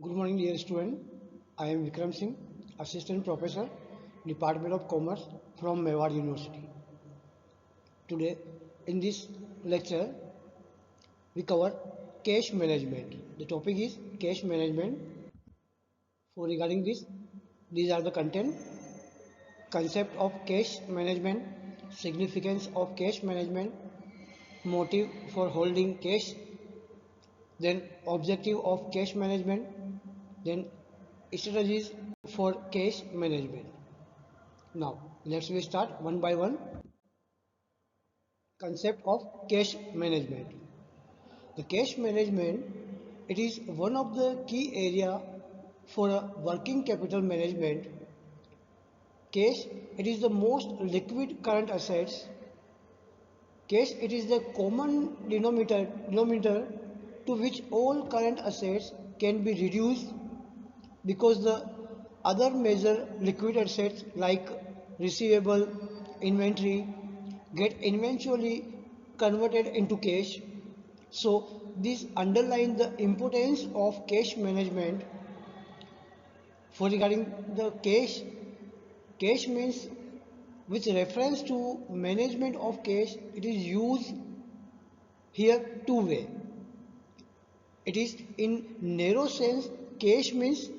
Good morning, dear student. I am Vikram Singh, Assistant Professor, Department of Commerce from Mewar University. Today, in this lecture, we cover cash management. The topic is cash management. For regarding this, these are the content: concept of cash management, significance of cash management, motive for holding cash, then objective of cash management, then strategies for cash management. Now, let's we start one by one. Concept of cash management. The cash management, it is one of the key area for a working capital management. Cash, it is the most liquid current assets. Cash, it is the common denominator to which all current assets can be reduced because the other major liquid assets like receivable, inventory get eventually converted into cash. So this underlines the importance of cash management. For regarding the cash means with reference to management of cash, it is used here two way. It is in narrow sense, cash means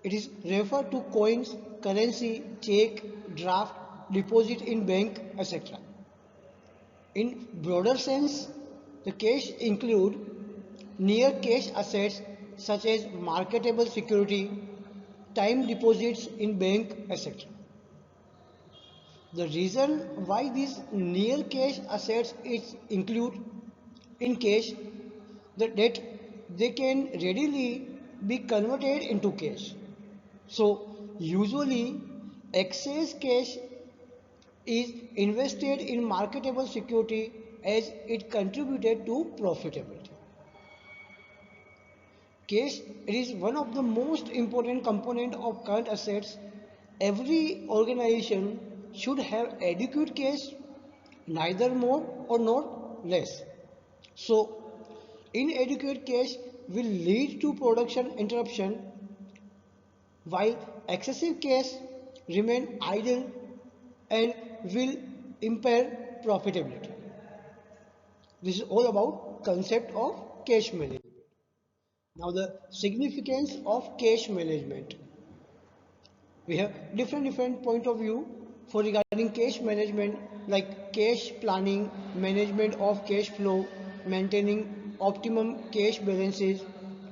it is referred to coins, currency, check, draft, deposit in bank, etc. In broader sense, the cash include near cash assets such as marketable security, time deposits in bank, etc. The reason why these near cash assets is include in cash that they can readily be converted into cash. So usually excess cash is invested in marketable security as it contributed to profitability. Cash is one of the most important component of current assets. Every organization should have adequate cash, neither more or not less. So inadequate cash will lead to production interruption while excessive cash remain idle and will impair profitability. This is all about concept of cash management. Now the significance of cash management. We have different point of view for regarding cash management like cash planning, management of cash flow, maintaining optimum cash balances,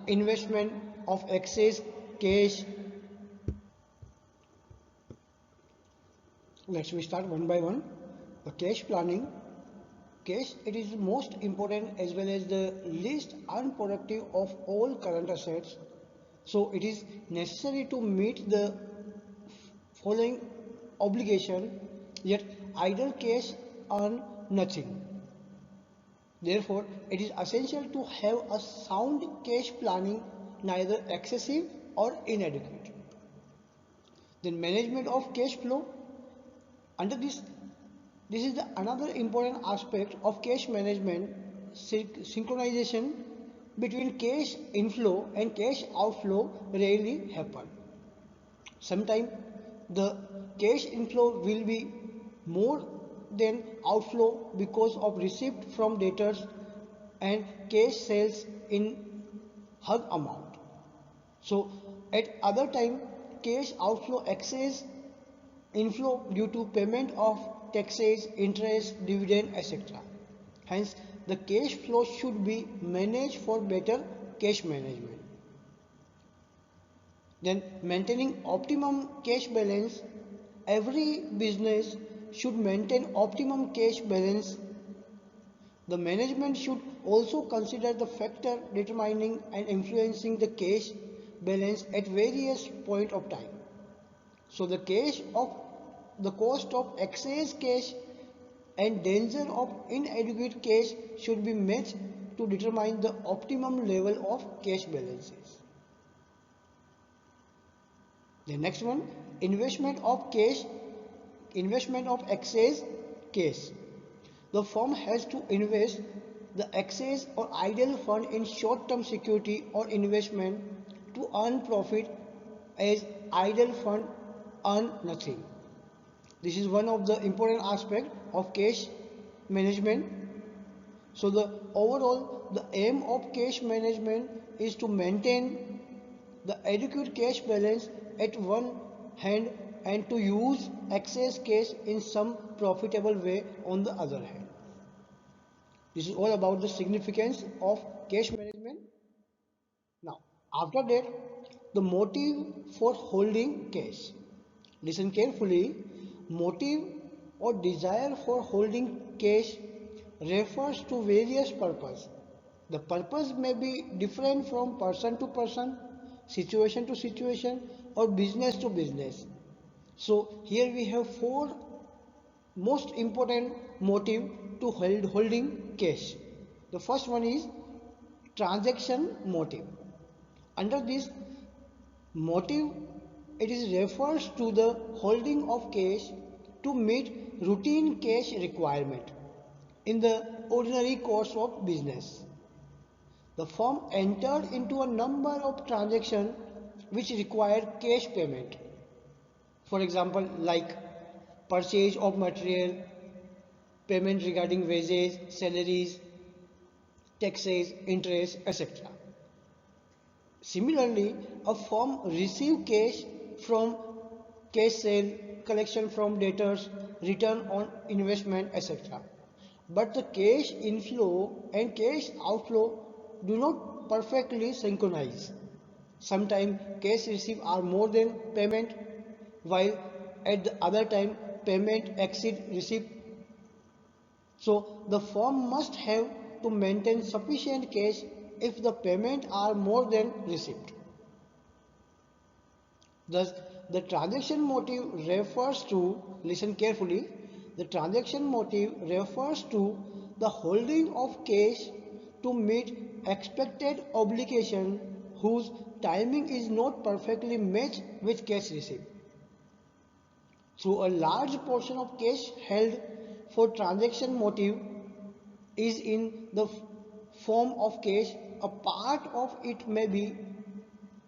investment of excess cash. Let's we start one by one. The cash planning. Cash, it is the most important as well as the least unproductive of all current assets. So it is necessary to meet the following obligation, yet idle cash earn nothing. Therefore, it is essential to have a sound cash planning, neither excessive or inadequate. Then management of cash flow. Under this is the another important aspect of cash management, synchronization between cash inflow and cash outflow rarely happen. Sometimes the cash inflow will be more than outflow because of receipt from debtors and cash sales in hug amount. So at other time cash outflow excess inflow due to payment of taxes, interest, dividend, etc. Hence, the cash flow should be managed for better cash management. Then, maintaining optimum cash balance. Every business should maintain optimum cash balance. The management should also consider the factor determining and influencing the cash balance at various point of time. So the cost of excess cash and danger of inadequate cash should be matched to determine the optimum level of cash balances. The next one, investment of cash, investment of excess cash. The firm has to invest the excess or idle fund in short-term security or investment to earn profit as idle fund earn nothing. This is one of the important aspects of cash management. So the overall the aim of cash management is to maintain the adequate cash balance at one hand and to use excess cash in some profitable way on the other hand. This is all about the significance of cash management. Now, after that, the motive for holding cash. Listen carefully. Motive or desire for holding cash refers to various purposes. The purpose may be different from person to person, situation to situation, or business to business. So here we have four most important motive to holding cash. The first one is transaction motive. Under this motive, it is refers to the holding of cash to meet routine cash requirement in the ordinary course of business. The firm entered into a number of transactions which require cash payment. For example, like purchase of material, payment regarding wages, salaries, taxes, interest, etc. Similarly, a firm receives cash from cash sale, collection from debtors, return on investment, etc. But the cash inflow and cash outflow do not perfectly synchronize. Sometimes cash received are more than payment, while at the other time payment exceed receipt. So the firm must have to maintain sufficient cash if the payment are more than receipt. Thus, the transaction motive refers to, listen carefully, the transaction motive refers to the holding of cash to meet expected obligation whose timing is not perfectly matched with cash received. So a large portion of cash held for transaction motive is in the form of cash. A part of it may be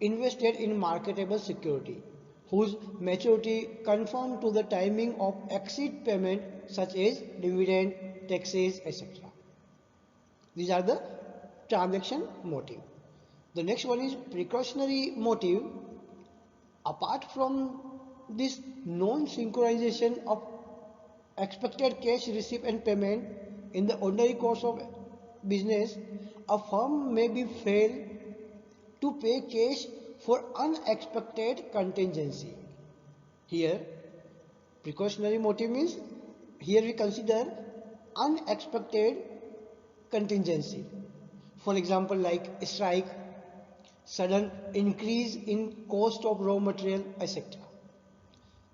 invested in marketable security whose maturity conform to the timing of exit payment such as dividend, taxes, etc. These are the transaction motive. The next one is precautionary motive. Apart from this non-synchronization of expected cash receipt and payment in the ordinary course of business, a firm may be fail to pay cash for unexpected contingency. Here, precautionary motive means here we consider unexpected contingency. For example, like strike, sudden increase in cost of raw material, etc.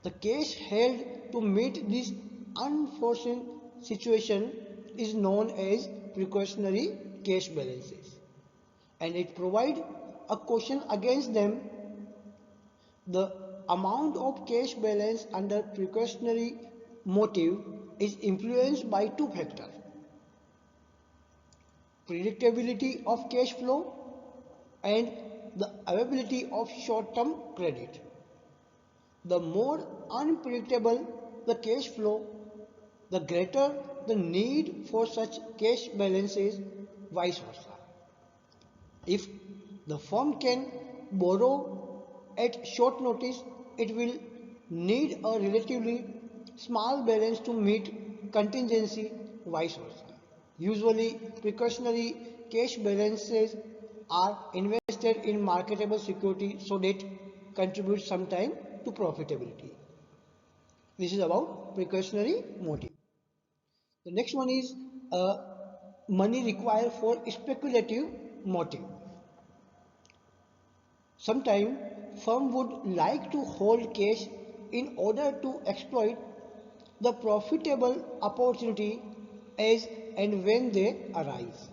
The cash held to meet this unforeseen situation is known as precautionary cash balances, and it provides a caution against them. The amount of cash balance under precautionary motive is influenced by two factors: predictability of cash flow and the availability of short-term credit. The more unpredictable the cash flow, the greater the need for such cash balances, vice versa. If the firm can borrow at short notice, it will need a relatively small balance to meet contingency, vice versa. Usually, precautionary cash balances are invested in marketable security so that contribute sometime to profitability. This is about precautionary motive. The next one is money required for speculative motive. Sometimes firm would like to hold cash in order to exploit the profitable opportunity as and when they arise.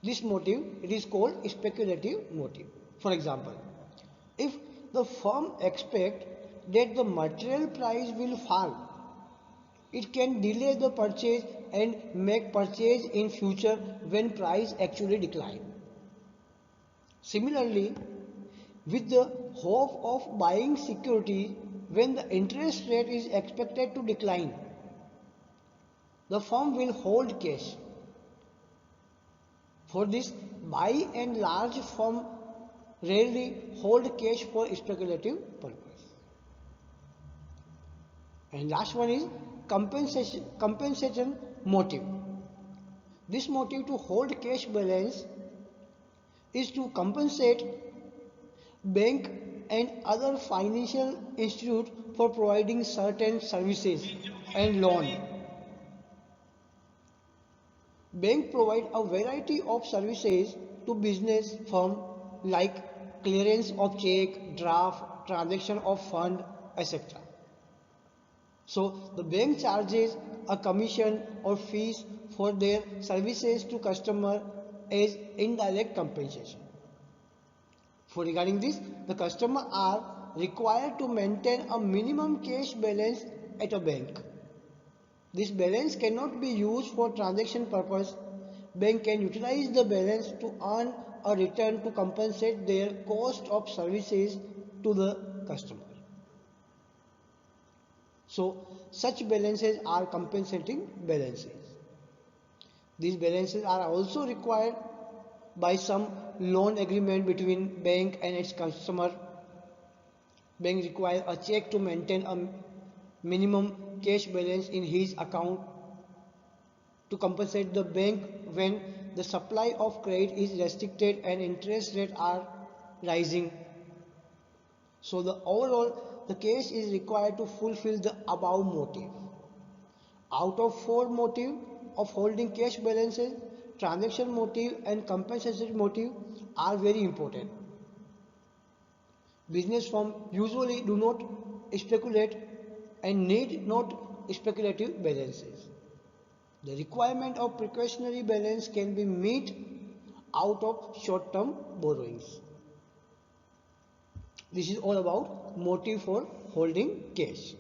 This motive it is called speculative motive. For example, if the firm expects that the material price will fall It can delay the purchase and make purchase in future when price actually decline. Similarly, with the hope of buying security when the interest rate is expected to decline, the firm will hold cash. For this, by and large firm rarely hold cash for speculative purpose. And last one is compensation motive. This motive to hold cash balance is to compensate bank and other financial institute for providing certain services and loan. Bank provide a variety of services to business firm like clearance of check, draft, transaction of fund, etc. So the bank charges a commission or fees for their services to customer as indirect compensation. For regarding this, the customer are required to maintain a minimum cash balance at a bank. This balance cannot be used for transaction purpose. Bank can utilize the balance to earn a return to compensate their cost of services to the customer. So such balances are compensating balances. These balances are also required by some loan agreement between bank and its customer. Bank requires a check to maintain a minimum cash balance in his account to compensate the bank when the supply of credit is restricted and interest rates are rising. So the cash is required to fulfill the above motive. Out of four motive of holding cash balances, transaction motive and compensation motive are very important. Business firms usually do not speculate and need not speculative balances. The requirement of precautionary balance can be met out of short-term borrowings. This is all about motive for holding cash.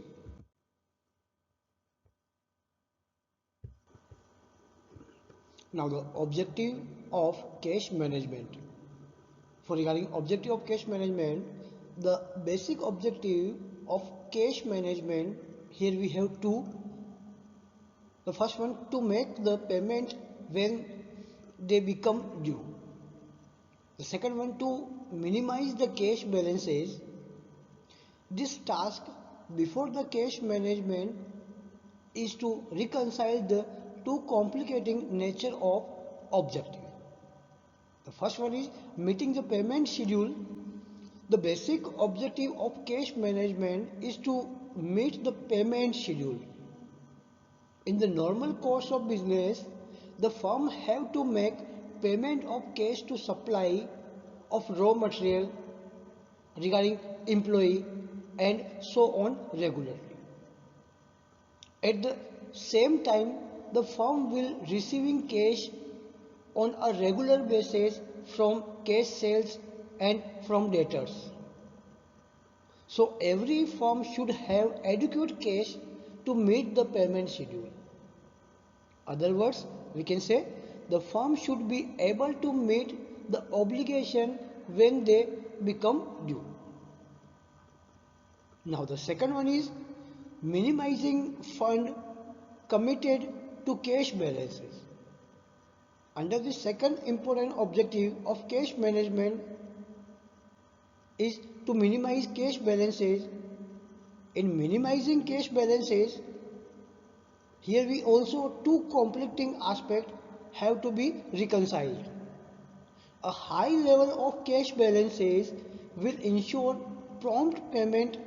Now the objective of cash management. For regarding objective of cash management, the basic objective of cash management, here we have two. The first one, to make the payment when they become due. The second one, to minimize the cash balances. This task before the cash management is to reconcile the two complicating nature of objective. The first one is meeting the payment schedule. The basic objective of cash management is to meet the payment schedule. In the normal course of business, the firm have to make payment of cash to supply of raw material, regarding employee and so on regularly. At the same time, the firm will receiving cash on a regular basis from cash sales and from debtors. So every firm should have adequate cash to meet the payment schedule. Other words, we can say the firm should be able to meet the obligation when they become due. Now the second one is minimizing fund committed to cash balances. Under the second important objective of cash management is to minimize cash balances. In minimizing cash balances, here we also two conflicting aspects have to be reconciled. A high level of cash balances will ensure prompt payment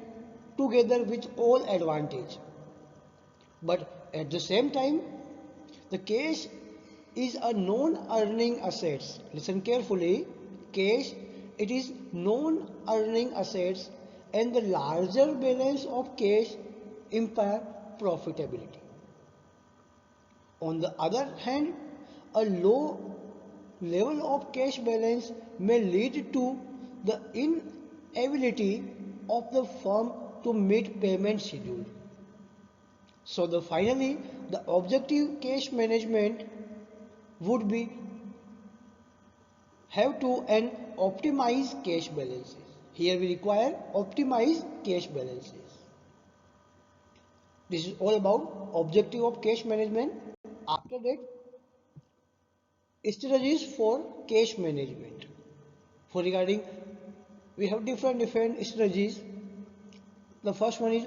together with all advantage. But at the same time, the cash is a non-earning assets. Listen carefully. Cash, it is non-earning assets, and the larger balance of cash impair profitability. On the other hand, a low level of cash balance may lead to the inability of the firm to meet payment schedule. So finally the objective cash management would be have to and optimize cash balances. Here we require optimize cash balances. This is all about objective of cash management. After that, strategies for cash management. For regarding, we have different strategies. The first one is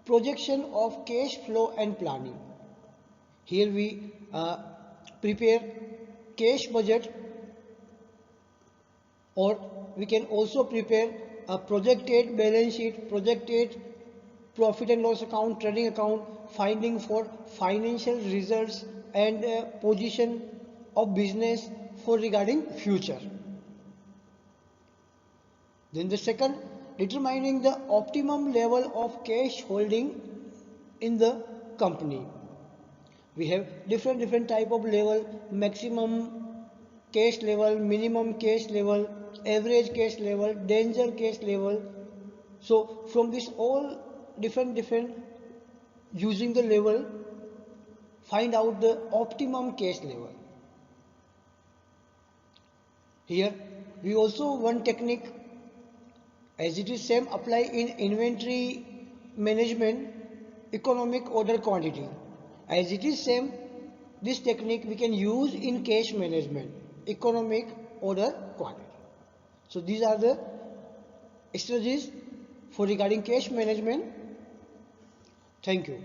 projection of cash flow and planning. Here we prepare cash budget, or we can also prepare a projected balance sheet, projected profit and loss account, trading account, finding for financial results and position of business for regarding future. Then the second, determining the optimum level of cash holding in the company. We have different type of level: maximum cash level, minimum cash level, average cash level, danger cash level. So from this all different using the level, find out the optimum cash level. Here we also one technique, as it is same apply in inventory management, economic order quantity. As it is same, this technique we can use in cash management, economic order quantity. So these are the strategies for regarding cash management. Thank you.